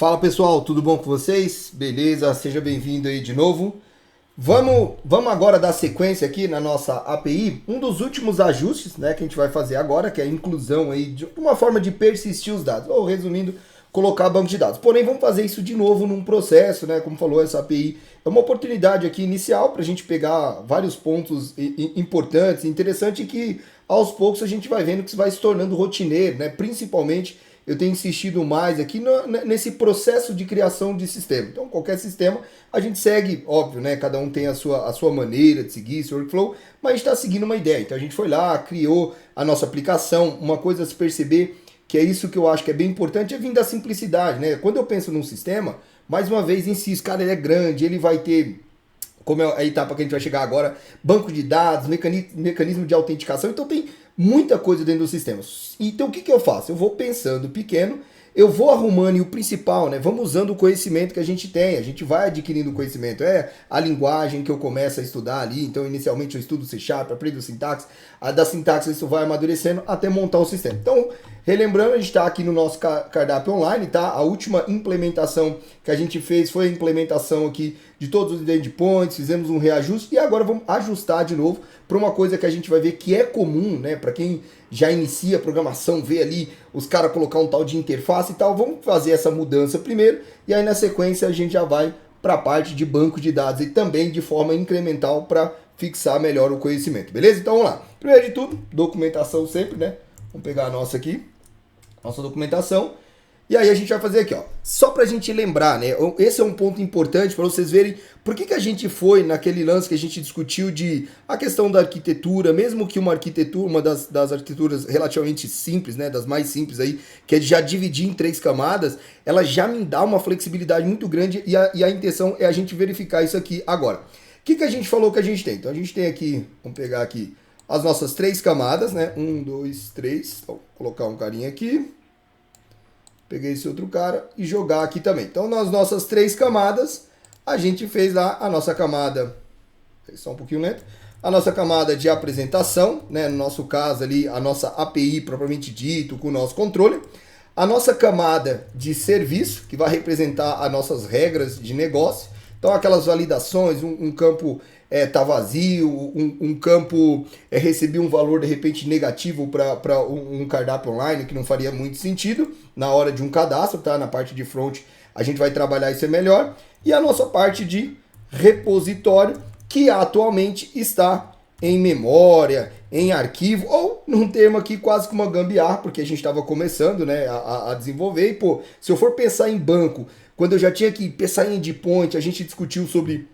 Fala pessoal, tudo bom com vocês? Beleza? Seja bem-vindo aí de novo. Vamos agora dar sequência aqui na nossa API. Um dos últimos ajustes, né, que a gente vai fazer agora, que é a inclusão aí de uma forma de persistir os dados, ou resumindo, colocar banco de dados. Porém, vamos fazer isso de novo num processo, né? Como falou, essa API é uma oportunidade aqui inicial para a gente pegar vários pontos importantes, interessantes, e que aos poucos a gente vai vendo que isso vai se tornando rotineiro, né? Principalmente eu tenho insistido mais aqui nesse processo de criação de sistema. Então, qualquer sistema a gente segue, óbvio, né? Cada um tem a sua maneira de seguir, seu workflow, mas a gente está seguindo uma ideia. Então, a gente foi lá, criou a nossa aplicação. Uma coisa a se perceber, que é isso que eu acho que é bem importante, é vir da simplicidade, né? Quando eu penso num sistema, mais uma vez, insisto, cara, ele é grande, ele vai ter, como é a etapa que a gente vai chegar agora, banco de dados, mecanismo de autenticação, então tem muita coisa dentro do sistema. Então o que eu faço? Eu vou pensando pequeno, eu vou arrumando, e o principal, né? Vamos usando o conhecimento que a gente tem, a gente vai adquirindo conhecimento, é a linguagem que eu começo a estudar ali, então inicialmente eu estudo C#, aprendo sintaxe, a da sintaxe isso vai amadurecendo até montar o sistema. Então, relembrando, a gente está aqui no nosso cardápio online, tá? A última implementação que a gente fez foi a implementação aqui de todos os endpoints, fizemos um reajuste e agora vamos ajustar de novo para uma coisa que a gente vai ver que é comum, né? Para quem já inicia a programação, vê ali os caras colocar um tal de interface e tal. Vamos fazer essa mudança primeiro e aí na sequência a gente já vai para a parte de banco de dados e também de forma incremental para fixar melhor o conhecimento, beleza? Então vamos lá. Primeiro de tudo, documentação sempre, né? Vamos pegar a nossa aqui, nossa documentação. E aí a gente vai fazer aqui, ó, só pra gente lembrar, né, esse é um ponto importante para vocês verem por que a gente foi naquele lance que a gente discutiu de a questão da arquitetura, mesmo que uma arquitetura, uma das arquiteturas relativamente simples, né, das mais simples aí, que é de já dividir em 3 camadas, ela já me dá uma flexibilidade muito grande e a intenção é a gente verificar isso aqui agora. O que a gente falou que a gente tem? Então a gente tem aqui, vamos pegar aqui as nossas 3 camadas, né, 1, 2, 3, vou colocar um carinha aqui. Peguei esse outro cara e jogar aqui também. Então, nas nossas 3 camadas, a gente fez lá a nossa camada, só um pouquinho lento, a nossa camada de apresentação, né? No nosso caso ali, a nossa API propriamente dito, com o nosso controle. A nossa camada de serviço, que vai representar as nossas regras de negócio. Então, aquelas validações, um campo tá vazio, um campo recebi um valor de repente negativo para um cardápio online que não faria muito sentido na hora de um cadastro, tá? Na parte de front a gente vai trabalhar isso melhor. E a nossa parte de repositório, que atualmente está em memória, em arquivo, ou num termo aqui quase que uma gambiarra, porque a gente estava começando, né, a desenvolver. E, pô, se eu for pensar em banco, quando eu já tinha que pensar em endpoint, a gente discutiu sobre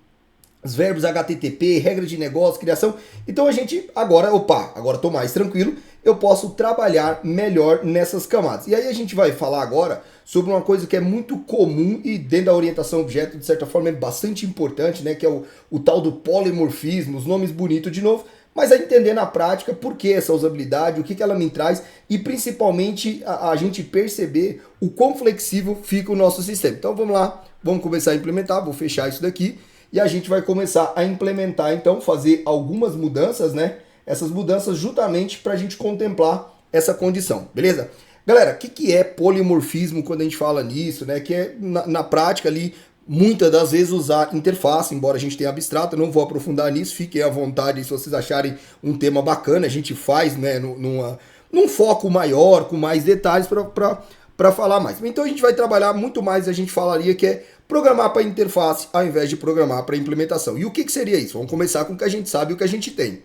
os verbos HTTP, regra de negócio, criação. Então a gente agora estou mais tranquilo, eu posso trabalhar melhor nessas camadas. E aí a gente vai falar agora sobre uma coisa que é muito comum e dentro da orientação objeto, de certa forma, é bastante importante, né? Que é o tal do polimorfismo, os nomes bonitos de novo, mas a entender na prática por que essa usabilidade, o que ela me traz e principalmente a gente perceber o quão flexível fica o nosso sistema. Então vamos lá, vamos começar a implementar, vou fechar isso daqui. E a gente vai começar a implementar, então, fazer algumas mudanças, né? Essas mudanças justamente para a gente contemplar essa condição, beleza? Galera, o que é polimorfismo quando a gente fala nisso, né? Que é, na prática ali, muitas das vezes usar interface, embora a gente tenha abstrato, eu não vou aprofundar nisso, fiquem à vontade se vocês acharem um tema bacana, a gente faz, né, num foco maior, com mais detalhes para falar mais. Então a gente vai trabalhar muito mais, a gente falaria que é programar para interface ao invés de programar para implementação. E o que seria isso? Vamos começar com o que a gente sabe e o que a gente tem.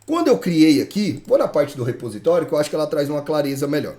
Quando eu criei aqui, vou na parte do repositório, que eu acho que ela traz uma clareza melhor.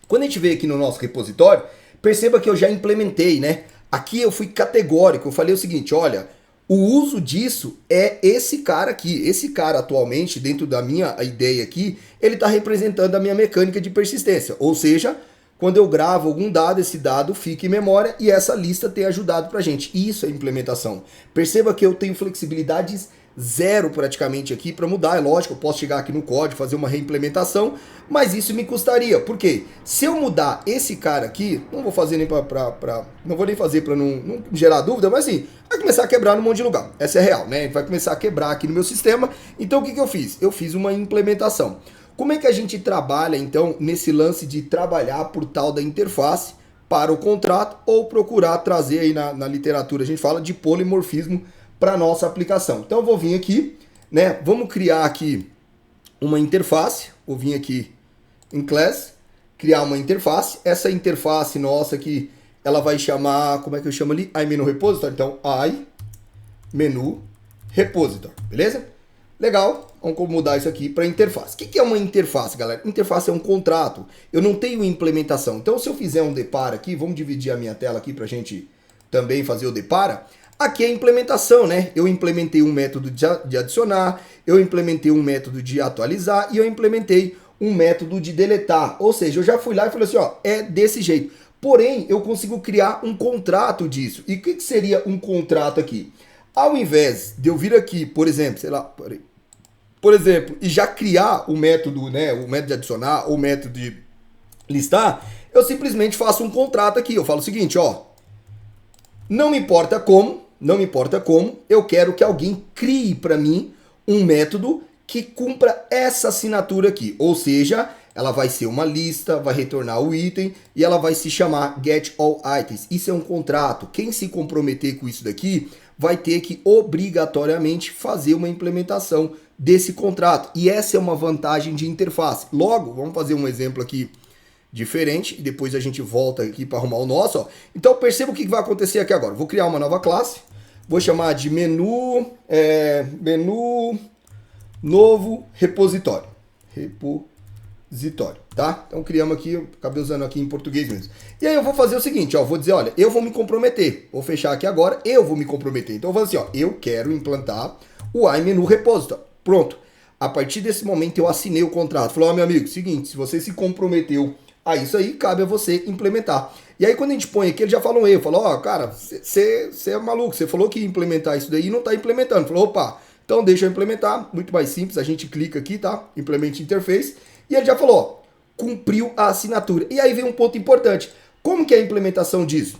Quando a gente vem aqui no nosso repositório, perceba que eu já implementei, né? Aqui eu fui categórico, eu falei o seguinte, olha, o uso disso é esse cara aqui. Esse cara atualmente, dentro da minha ideia aqui, ele está representando a minha mecânica de persistência, ou seja, quando eu gravo algum dado, esse dado fica em memória e essa lista tem ajudado pra gente. Isso é implementação. Perceba que eu tenho flexibilidades zero praticamente aqui para mudar. É lógico, eu posso chegar aqui no código, fazer uma reimplementação, mas isso me custaria. Por quê? Se eu mudar esse cara aqui, não vou fazer nem não vou nem fazer para não gerar dúvida, mas assim, vai começar a quebrar num monte de lugar. Essa é real, né? Vai começar a quebrar aqui no meu sistema. Então o que eu fiz? Eu fiz uma implementação. Como é que a gente trabalha, então, nesse lance de trabalhar por tal da interface para o contrato ou procurar trazer aí na literatura, a gente fala de polimorfismo para nossa aplicação. Então eu vou vir aqui, né? Vamos criar aqui uma interface, vou vir aqui em class, criar uma interface. Essa interface nossa aqui, ela vai chamar, como é que eu chamo ali? iMenuRepository. Então, iMenuRepository, beleza? Legal, vamos mudar isso aqui para interface. O que é uma interface, galera? Interface é um contrato. Eu não tenho implementação. Então, se eu fizer um depara aqui, vamos dividir a minha tela aqui para a gente também fazer o depara. Aqui é a implementação, né? Eu implementei um método de adicionar, eu implementei um método de atualizar e eu implementei um método de deletar. Ou seja, eu já fui lá e falei assim, ó, é desse jeito. Porém, eu consigo criar um contrato disso. E o que seria um contrato aqui? Ao invés de eu vir aqui, por exemplo, sei lá, por exemplo, e já criar o método, né, o método de adicionar ou o método de listar, eu simplesmente faço um contrato aqui. Eu falo o seguinte, ó, não me importa como, eu quero que alguém crie para mim um método que cumpra essa assinatura aqui. Ou seja, ela vai ser uma lista, vai retornar o item e ela vai se chamar getAllItems. Isso é um contrato. Quem se comprometer com isso daqui vai ter que obrigatoriamente fazer uma implementação desse contrato. E essa é uma vantagem de interface. Logo, vamos fazer um exemplo aqui diferente e depois a gente volta aqui para arrumar o nosso. Ó. Então perceba o que vai acontecer aqui agora. Vou criar uma nova classe, vou chamar de menu novo repositório. Tá? Então criamos aqui, acabei usando aqui em português mesmo. E aí eu vou fazer o seguinte, ó, vou dizer, olha, eu vou me comprometer. Vou fechar aqui agora, eu vou me comprometer. Então eu vou assim, ó, eu quero implantar o iMenuRepository. Pronto. A partir desse momento eu assinei o contrato. Falei, ó, meu amigo, seguinte, se você se comprometeu a isso aí, cabe a você implementar. E aí quando a gente põe aqui, ele já fala um erro. Falou, ó, cara, você é maluco, você falou que ia implementar isso daí e não tá implementando. Falou, opa, então deixa eu implementar. Muito mais simples, a gente clica aqui, tá? Implemente interface. E ele já falou, ó, cumpriu a assinatura. E aí vem um ponto importante. Como que é a implementação disso?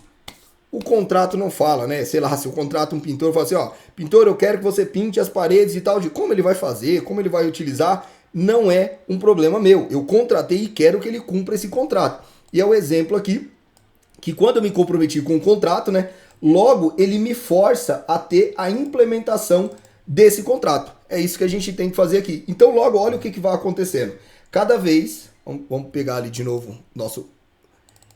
O contrato não fala, né? Sei lá, se eu contrato um pintor, fala assim, ó, pintor, eu quero que você pinte as paredes e tal, de como ele vai fazer, como ele vai utilizar, não é um problema meu. Eu contratei e quero que ele cumpra esse contrato. E é o exemplo aqui, que quando eu me comprometi com o contrato, né, logo ele me força a ter a implementação desse contrato. É isso que a gente tem que fazer aqui. Então logo, olha o que vai acontecendo. Cada vez, vamos pegar ali de novo nosso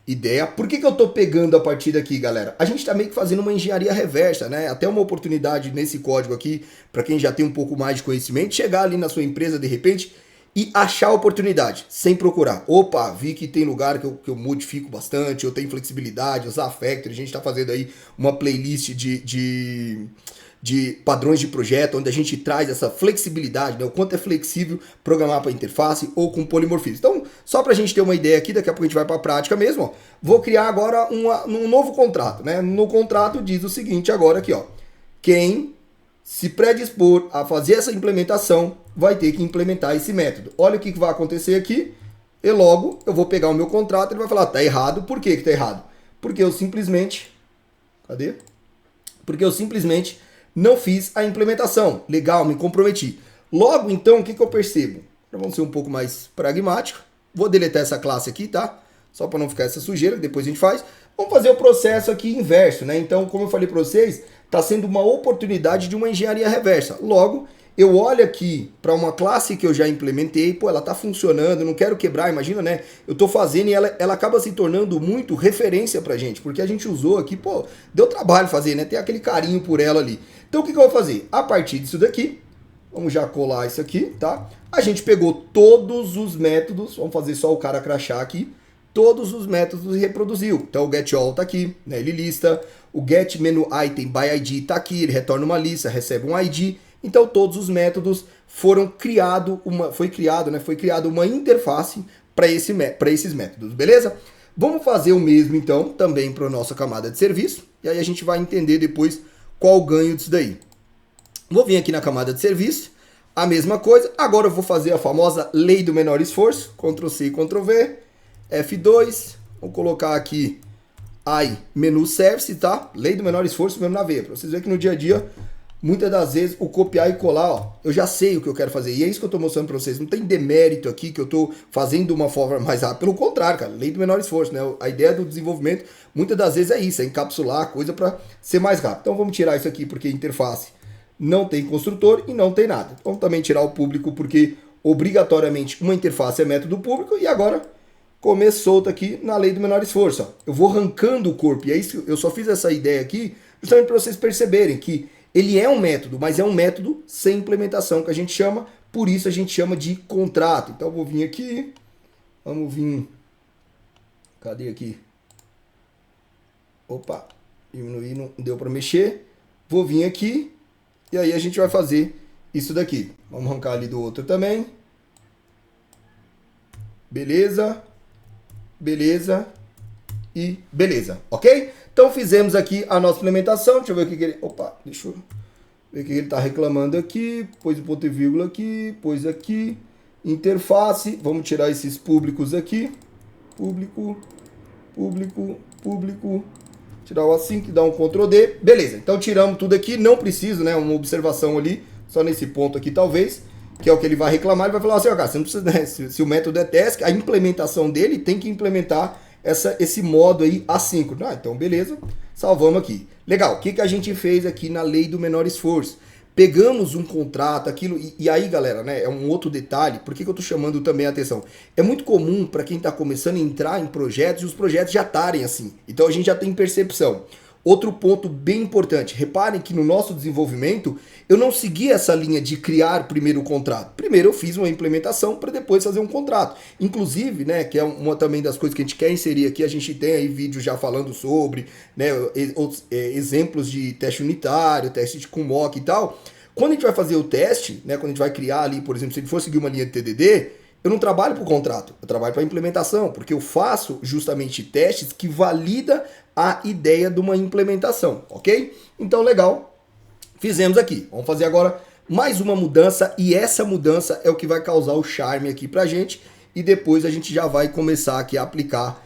ideia. Por que eu tô pegando a partir daqui, galera? A gente tá meio que fazendo uma engenharia reversa, né? Até uma oportunidade nesse código aqui, para quem já tem um pouco mais de conhecimento, chegar ali na sua empresa de repente e achar a oportunidade, sem procurar. Opa, vi que tem lugar que eu modifico bastante, eu tenho flexibilidade, usar Factory, a gente tá fazendo aí uma playlist de padrões de projeto, onde a gente traz essa flexibilidade, né? O quanto é flexível programar para interface ou com polimorfismo. Então, só para a gente ter uma ideia aqui, daqui a pouco a gente vai para a prática mesmo, ó. Vou criar agora um novo contrato, né? No contrato diz o seguinte agora aqui, ó. Quem se predispor a fazer essa implementação vai ter que implementar esse método. Olha o que vai acontecer aqui, e logo eu vou pegar o meu contrato e ele vai falar, tá errado. Por que tá errado? Porque eu simplesmente... Cadê? Porque eu simplesmente não fiz a implementação. Legal, me comprometi. Logo, então, o que eu percebo? Vamos ser um pouco mais pragmático. Vou deletar essa classe aqui, tá? Só para não ficar essa sujeira, que depois a gente faz. Vamos fazer o processo aqui inverso, né? Então, como eu falei para vocês, está sendo uma oportunidade de uma engenharia reversa. Logo, eu olho aqui para uma classe que eu já implementei, pô, ela tá funcionando, não quero quebrar, imagina, né? Eu tô fazendo e ela acaba se tornando muito referência pra gente, porque a gente usou aqui, pô, deu trabalho fazer, né? Tem aquele carinho por ela ali. Então, o que eu vou fazer? A partir disso daqui, vamos já colar isso aqui, tá? A gente pegou todos os métodos, vamos fazer só o cara crachá aqui, todos os métodos e reproduziu. Então, o getAll tá aqui, né? Ele lista, o getMenuItem by ID tá aqui, ele retorna uma lista, recebe um ID. Então todos os métodos foi criada uma interface para esses métodos, beleza? Vamos fazer o mesmo então também para a nossa camada de serviço e aí a gente vai entender depois qual o ganho disso daí. Vou vir aqui na camada de serviço, a mesma coisa. Agora eu vou fazer a famosa lei do menor esforço, Ctrl C, Ctrl V, F2, vou colocar aqui iMenuService, tá? Lei do menor esforço mesmo na veia, para vocês verem que no dia a dia muitas das vezes o copiar e colar, ó, eu já sei o que eu quero fazer. E é isso que eu estou mostrando para vocês. Não tem demérito aqui que eu estou fazendo de uma forma mais rápida. Pelo contrário, cara, lei do menor esforço, né? A ideia do desenvolvimento, muitas das vezes é isso, é encapsular a coisa para ser mais rápido. Então vamos tirar isso aqui porque interface não tem construtor e não tem nada. Vamos também tirar o público porque obrigatoriamente uma interface é método público e agora comer solto aqui na lei do menor esforço. Ó. Eu vou arrancando o corpo e é isso. Eu só fiz essa ideia aqui justamente para vocês perceberem que ele é um método, mas é um método sem implementação que a gente chama, por isso a gente chama de contrato. Então eu vou vir aqui, vamos vir, cadê aqui? Opa, diminuir, não deu para mexer. Vou vir aqui e aí a gente vai fazer isso daqui. Vamos arrancar ali do outro também. Beleza, beleza e beleza, ok? Então fizemos aqui a nossa implementação. Deixa eu ver o que ele... Opa, deixa eu ver o que ele está reclamando aqui. Pôs o ponto e vírgula aqui, pôs aqui. Interface, vamos tirar esses públicos aqui. Público, público, público. Tirar o assim, que dá um Ctrl D. Beleza, então tiramos tudo aqui. Não preciso, né? Uma observação ali, só nesse ponto aqui talvez. Que é o que ele vai reclamar. Ele vai falar assim, ó, cara, você não precisa, né? Se o método é task, a implementação dele tem que implementar esse modo aí assíncrono. Ah, então beleza, salvamos aqui. Legal, o que a gente fez aqui na lei do menor esforço? Pegamos um contrato, aquilo, e aí galera, né, é um outro detalhe, por que eu tô chamando também a atenção? É muito comum para quem tá começando a entrar em projetos e os projetos já estarem assim, então a gente já tem percepção. Outro ponto bem importante, reparem que no nosso desenvolvimento eu não segui essa linha de criar primeiro o contrato. Primeiro eu fiz uma implementação para depois fazer um contrato. Inclusive, né, que é uma também das coisas que a gente quer inserir aqui, a gente tem aí vídeos já falando sobre, né, exemplos de teste unitário, teste com mock e tal. Quando a gente vai fazer o teste, né, quando a gente vai criar ali, por exemplo, se ele for seguir uma linha de TDD, eu não trabalho para o contrato, eu trabalho para a implementação, porque eu faço justamente testes que validam a ideia de uma implementação, ok? Então, legal, fizemos aqui. Vamos fazer agora mais uma mudança e essa mudança é o que vai causar o charme aqui pra gente e depois a gente já vai começar aqui a aplicar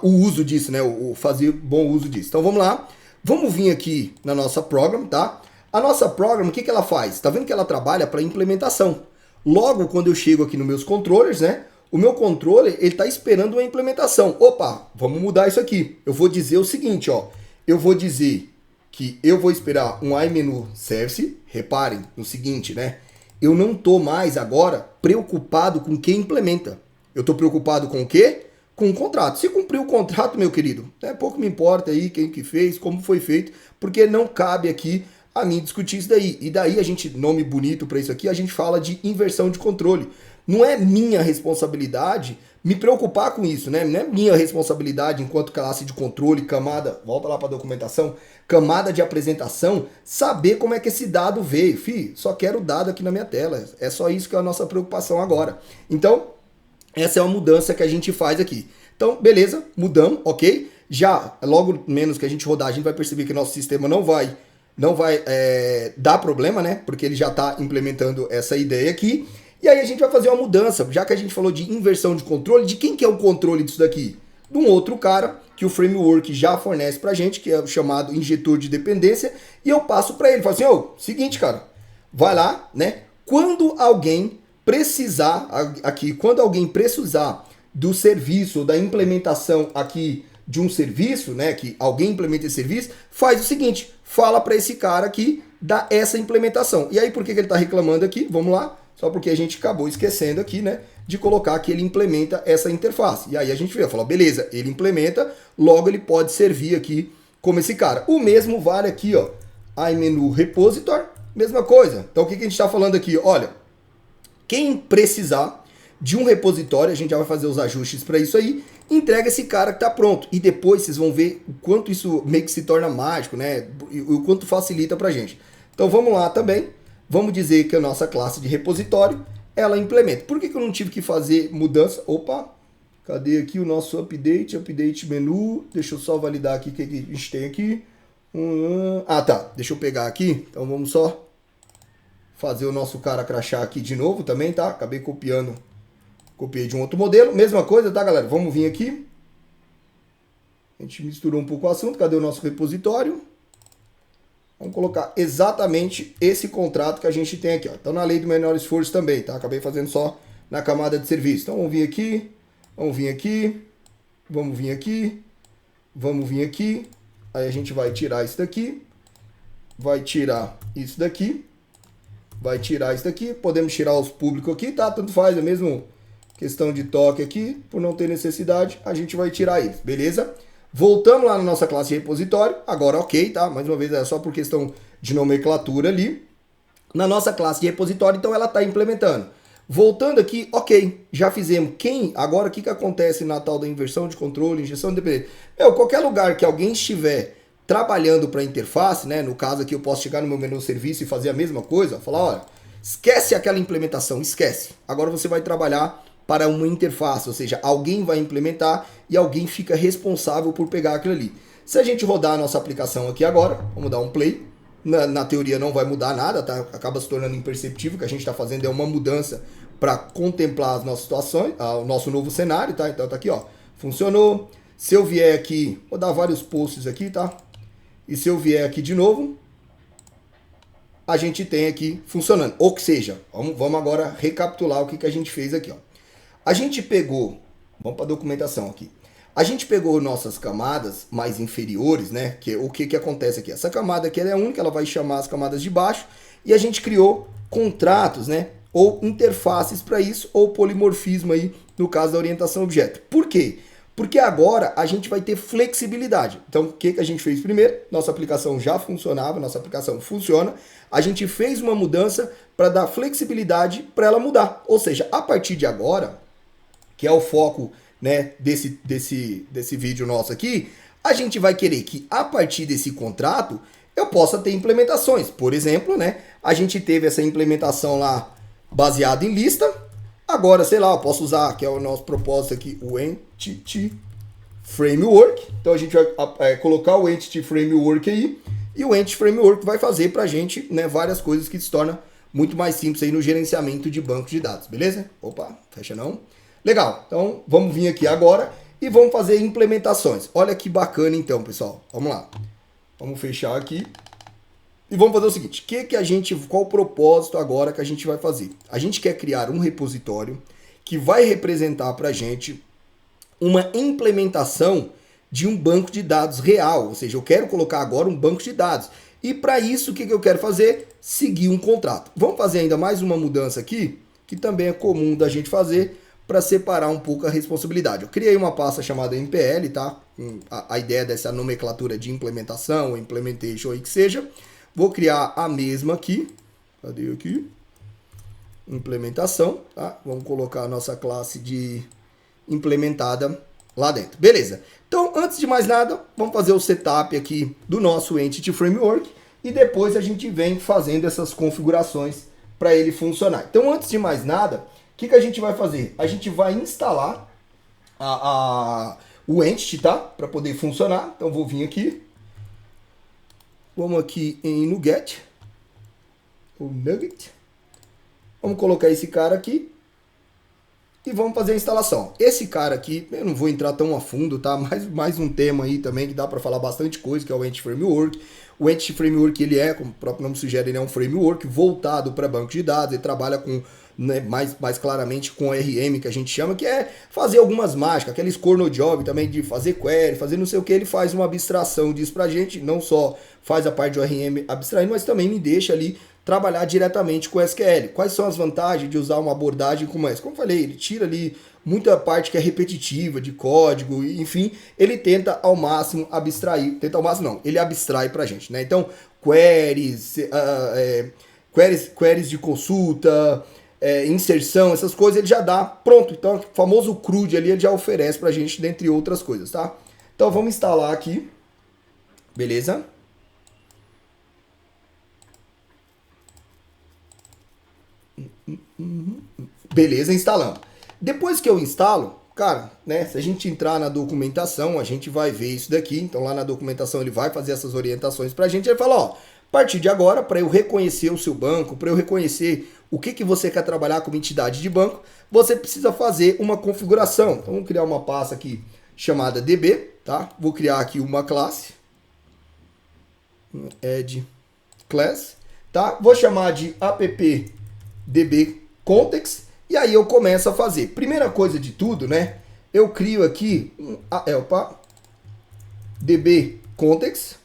o uso disso, né? O fazer bom uso disso. Então, vamos lá. Vamos vir aqui na nossa program, tá? A nossa program, o que ela faz? Tá vendo que ela trabalha para implementação. Logo, quando eu chego aqui nos meus controllers, né? O meu controller, ele está esperando uma implementação. Opa, vamos mudar isso aqui. Eu vou dizer o seguinte, ó. Eu vou dizer que eu vou esperar um iMenu Service. Reparem no seguinte, né? Eu não estou mais agora preocupado com quem implementa. Eu estou preocupado com o quê? Com o contrato. Se cumprir o contrato, meu querido, pouco me importa aí quem que fez, como foi feito, porque não cabe aqui a mim discutir isso daí. E daí a gente, nome bonito para isso aqui, a gente fala de inversão de controle. Não é minha responsabilidade me preocupar com isso, né? Não é minha responsabilidade enquanto classe de controle, camada, volta lá para a documentação, camada de apresentação, saber como é que esse dado veio. Fih, só quero o dado aqui na minha tela. É só isso que é a nossa preocupação agora. Então, essa é uma mudança que a gente faz aqui. Então, beleza, mudamos, ok? Já, logo menos que a gente rodar, a gente vai perceber que nosso sistema não vai dar problema, né? Porque ele já está implementando essa ideia aqui. E aí a gente vai fazer uma mudança, já que a gente falou de inversão de controle, de quem que é o controle disso daqui? De um outro cara que o framework já fornece pra gente, que é o chamado injetor de dependência, e eu passo para ele, falo assim, ô, seguinte, cara, vai lá, né? Quando alguém precisar, aqui, quando alguém precisar do serviço, da implementação aqui de um serviço, né, que alguém implementa esse serviço, faz o seguinte, fala para esse cara aqui, dá essa implementação. E aí por que ele está reclamando aqui? Vamos lá. Só porque a gente acabou esquecendo aqui, né, de colocar que ele implementa essa interface. E aí a gente vai falar, beleza, ele implementa, logo ele pode servir aqui como esse cara. O mesmo vale aqui, ó, iMenu Repositor, mesma coisa. Então o que a gente está falando aqui? Olha, quem precisar de um repositório, a gente já vai fazer os ajustes para isso aí, entrega esse cara que está pronto. E depois vocês vão ver o quanto isso meio que se torna mágico, né, e o quanto facilita para a gente. Então vamos lá também. Vamos dizer que a nossa classe de repositório, ela implementa. Por que eu não tive que fazer mudança? Opa, cadê aqui o nosso update menu? Deixa eu só validar aqui o que a gente tem aqui. Ah, tá. Deixa eu pegar aqui. Então vamos só fazer o nosso cara crachá aqui de novo também, tá? Acabei copiando. Copiei de um outro modelo. Mesma coisa, tá, galera? Vamos vir aqui. A gente misturou um pouco o assunto. Cadê o nosso repositório? Vamos colocar exatamente esse contrato que a gente tem aqui, ó. Então na lei do menor esforço também, tá? Acabei fazendo só na camada de serviço. Então vamos vir aqui, vamos vir aqui, vamos vir aqui, vamos vir aqui. Aí a gente vai tirar isso daqui, vai tirar isso daqui, vai tirar isso daqui. Podemos tirar os públicos aqui, tá? Tanto faz, é mesmo questão de toque aqui, por não ter necessidade, a gente vai tirar eles, beleza? Voltamos lá na nossa classe de repositório, agora ok, tá? Mais uma vez é só por questão de nomenclatura ali. Na nossa classe de repositório, então ela está implementando. Voltando aqui, ok, já fizemos. Agora o que acontece na tal da inversão de controle, injeção de dependência? Qualquer lugar que alguém estiver trabalhando para a interface, né? No caso aqui eu posso chegar no meu menu serviço e fazer a mesma coisa, falar, olha, esquece aquela implementação, esquece. Agora você vai trabalhar para uma interface, ou seja, alguém vai implementar e alguém fica responsável por pegar aquilo ali. Se a gente rodar a nossa aplicação aqui agora, vamos dar um play, na teoria não vai mudar nada, tá? Acaba se tornando imperceptível, o que a gente está fazendo é uma mudança para contemplar as nossas situações, o nosso novo cenário, tá? Então tá aqui, ó, funcionou. Se eu vier aqui, vou dar vários posts aqui, tá? E se eu vier aqui de novo, a gente tem aqui funcionando. Ou seja, vamos agora recapitular o que a gente fez aqui, ó. A gente pegou, vamos para a documentação aqui. A gente pegou nossas camadas mais inferiores, né? O que acontece aqui? Essa camada aqui ela é única, ela vai chamar as camadas de baixo. E a gente criou contratos, né? Ou interfaces para isso, ou polimorfismo aí, no caso da orientação objeto. Por quê? Porque agora a gente vai ter flexibilidade. Então, o que a gente fez primeiro? Nossa aplicação já funcionava, nossa aplicação funciona. A gente fez uma mudança para dar flexibilidade para ela mudar. Ou seja, a partir de agora, que é o foco, né, desse vídeo nosso aqui, a gente vai querer que a partir desse contrato eu possa ter implementações. Por exemplo, né, a gente teve essa implementação lá baseada em lista. Agora, sei lá, eu posso usar, que é o nosso propósito aqui, o Entity Framework. Então a gente vai colocar o Entity Framework aí, e o Entity Framework vai fazer pra gente, né, várias coisas que se tornam muito mais simples aí no gerenciamento de bancos de dados, beleza? Opa, fecha não. Legal, então vamos vir aqui agora e vamos fazer implementações. Olha que bacana então, pessoal. Vamos lá. Vamos fechar aqui. E vamos fazer o seguinte, qual o propósito agora que a gente vai fazer? A gente quer criar um repositório que vai representar para a gente uma implementação de um banco de dados real. Ou seja, eu quero colocar agora um banco de dados. E para isso, o que eu quero fazer? Seguir um contrato. Vamos fazer ainda mais uma mudança aqui, que também é comum da gente fazer, para separar um pouco a responsabilidade. Eu criei uma pasta chamada MPL, tá? A ideia dessa nomenclatura de implementação, implementation, aí que seja. Vou criar a mesma aqui. Cadê aqui? Implementação, tá? Vamos colocar a nossa classe de implementada lá dentro. Beleza. Então, antes de mais nada, vamos fazer o setup aqui do nosso Entity Framework e depois a gente vem fazendo essas configurações para ele funcionar. Então, antes de mais nada, o que a gente vai fazer? A gente vai instalar o Entity, tá? Para poder funcionar. Então, vou vir aqui. Vamos aqui em Nugget. O Nugget. Vamos colocar esse cara aqui. E vamos fazer a instalação. Esse cara aqui, eu não vou entrar tão a fundo, tá? Mais um tema aí também que dá para falar bastante coisa, que é o Entity Framework. O Entity Framework, ele é, como o próprio nome sugere, ele é um framework voltado para banco de dados. Ele trabalha com, né, mais claramente com RM, que a gente chama, que é fazer algumas mágicas, aquele score no job também de fazer query, fazer não sei o que. Ele faz uma abstração disso pra gente, não só faz a parte do RM abstraindo, mas também me deixa ali trabalhar diretamente com SQL. Quais são as vantagens de usar uma abordagem como essa? Como eu falei, ele tira ali muita parte que é repetitiva, de código, enfim, ele tenta ao máximo abstrair, ele abstrai pra gente, né? Então, queries de consulta, inserção, essas coisas, ele já dá pronto. Então, o famoso CRUD ali, ele já oferece pra gente, dentre outras coisas, tá? Então, vamos instalar aqui, beleza? Beleza, instalando. Depois que eu instalo, cara, né, se a gente entrar na documentação, a gente vai ver isso daqui. Então lá na documentação ele vai fazer essas orientações pra gente. Ele fala, ó, a partir de agora, para eu reconhecer o seu banco, para eu reconhecer o que você quer trabalhar como entidade de banco, você precisa fazer uma configuração. Então vamos criar uma pasta aqui chamada DB, tá? Vou criar aqui uma classe. Add class, tá? Vou chamar de appdbcontext e aí eu começo a fazer. Primeira coisa de tudo, né? Eu crio aqui um dbcontext.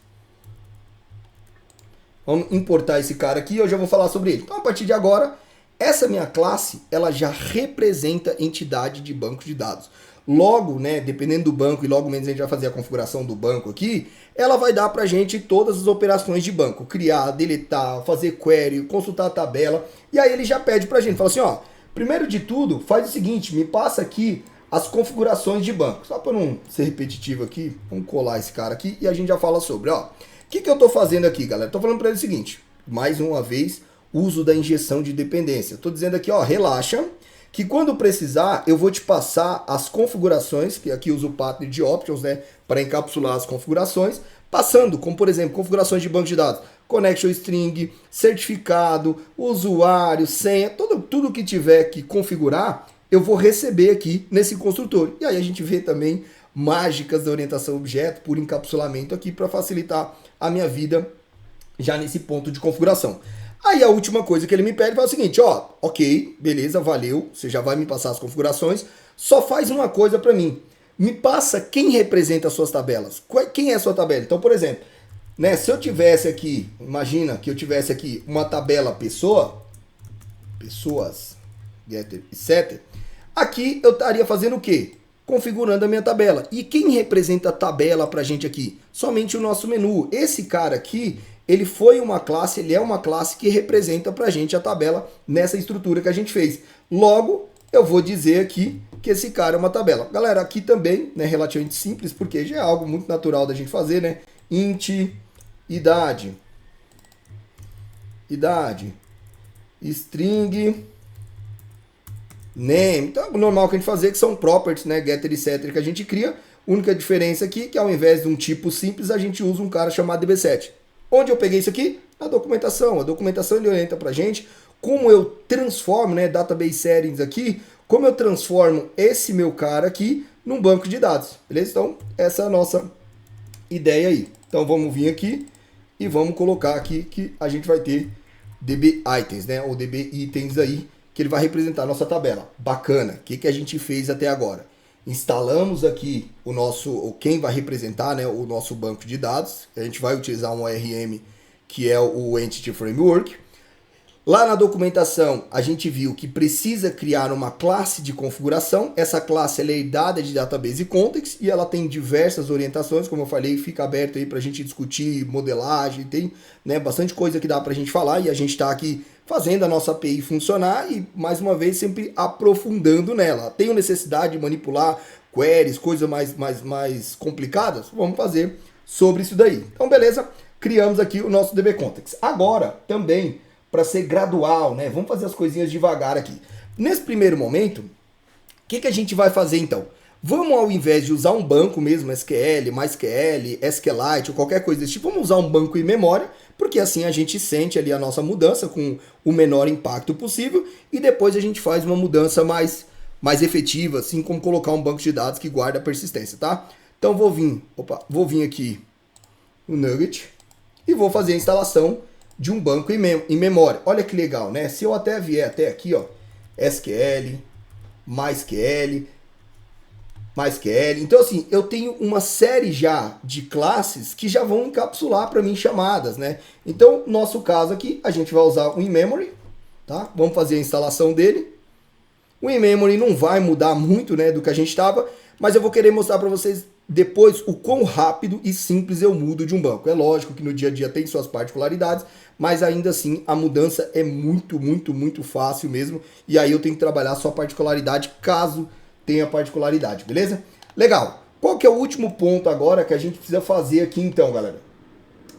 Vamos importar esse cara aqui e eu já vou falar sobre ele. Então, a partir de agora, essa minha classe, ela já representa entidade de banco de dados. Logo, né, dependendo do banco, e logo menos a gente vai fazer a configuração do banco aqui, ela vai dar pra gente todas as operações de banco. Criar, deletar, fazer query, consultar a tabela. E aí ele já pede pra gente, fala assim, ó, primeiro de tudo, faz o seguinte, me passa aqui as configurações de banco. Só para não ser repetitivo aqui, vamos colar esse cara aqui e a gente já fala sobre, ó. O que eu estou fazendo aqui, galera? Estou falando para ele o seguinte, mais uma vez, uso da injeção de dependência. Estou dizendo aqui, ó, relaxa, que quando precisar, eu vou te passar as configurações, que aqui uso o pattern de options, né, para encapsular as configurações, passando, como por exemplo, configurações de banco de dados, connection string, certificado, usuário, senha, tudo que tiver que configurar, eu vou receber aqui nesse construtor. E aí a gente vê também mágicas da orientação objeto por encapsulamento aqui para facilitar a minha vida já nesse ponto de configuração. Aí a última coisa que ele me pede é o seguinte, ó, ok, beleza, valeu, você já vai me passar as configurações, só faz uma coisa para mim, me passa quem representa as suas tabelas, quem é a sua tabela. Então, por exemplo, né, se eu tivesse aqui, imagina que eu tivesse aqui uma tabela pessoa, pessoas, getter e setter, aqui eu estaria fazendo o quê? Configurando a minha tabela. E quem representa a tabela pra gente aqui? Somente o nosso menu. Esse cara aqui, ele foi uma classe, ele é uma classe que representa pra gente a tabela nessa estrutura que a gente fez. Logo, eu vou dizer aqui que esse cara é uma tabela. Galera, aqui também, né, relativamente simples, porque já é algo muito natural da gente fazer, né? Int, idade, string, name. Então, o normal que a gente fazer que são properties, né, getter e setter que a gente cria. Única diferença aqui é que ao invés de um tipo simples, a gente usa um cara chamado db7. Onde eu peguei isso aqui? Na documentação. A documentação ele orienta pra gente como eu transformo, né, database settings aqui, como eu transformo esse meu cara aqui num banco de dados. Beleza? Então, essa é a nossa ideia aí. Então, vamos vir aqui e vamos colocar aqui que a gente vai ter db items, né, ou db itens aí, que ele vai representar a nossa tabela. Bacana. O que a gente fez até agora? Instalamos aqui o nosso, quem vai representar, né, o nosso banco de dados. A gente vai utilizar um ORM que é o Entity Framework. Lá na documentação a gente viu que precisa criar uma classe de configuração. Essa classe ela é herdada de Database Context e ela tem diversas orientações, como eu falei, fica aberto aí para a gente discutir modelagem, tem, né, bastante coisa que dá para a gente falar e a gente está aqui fazendo a nossa API funcionar e, mais uma vez, sempre aprofundando nela. Tenho necessidade de manipular queries, coisas mais complicadas? Vamos fazer sobre isso daí. Então, beleza, criamos aqui o nosso DB Context. Agora, também, para ser gradual, né? Vamos fazer as coisinhas devagar aqui. Nesse primeiro momento, o que a gente vai fazer então? Vamos, ao invés de usar um banco mesmo, SQL, MySQL, SQLite ou qualquer coisa desse tipo, vamos usar um banco em memória, porque assim a gente sente ali a nossa mudança com o menor impacto possível e depois a gente faz uma mudança mais efetiva, assim como colocar um banco de dados que guarda a persistência, tá? Então vou vir aqui no Nugget e vou fazer a instalação de um banco em memória. Olha que legal, né? Se eu até vier até aqui, ó, SQL, MySQL. Então, assim, eu tenho uma série já de classes que já vão encapsular para mim chamadas, né? Então, no nosso caso aqui, a gente vai usar o in-memory, tá? Vamos fazer a instalação dele. O in-memory não vai mudar muito, né, do que a gente estava, mas eu vou querer mostrar para vocês depois o quão rápido e simples eu mudo de um banco. É lógico que no dia a dia tem suas particularidades, mas ainda assim a mudança é muito fácil mesmo. E aí eu tenho que trabalhar só a particularidade caso tenha particularidade, beleza? Legal. Qual que é o último ponto agora que a gente precisa fazer aqui então, galera?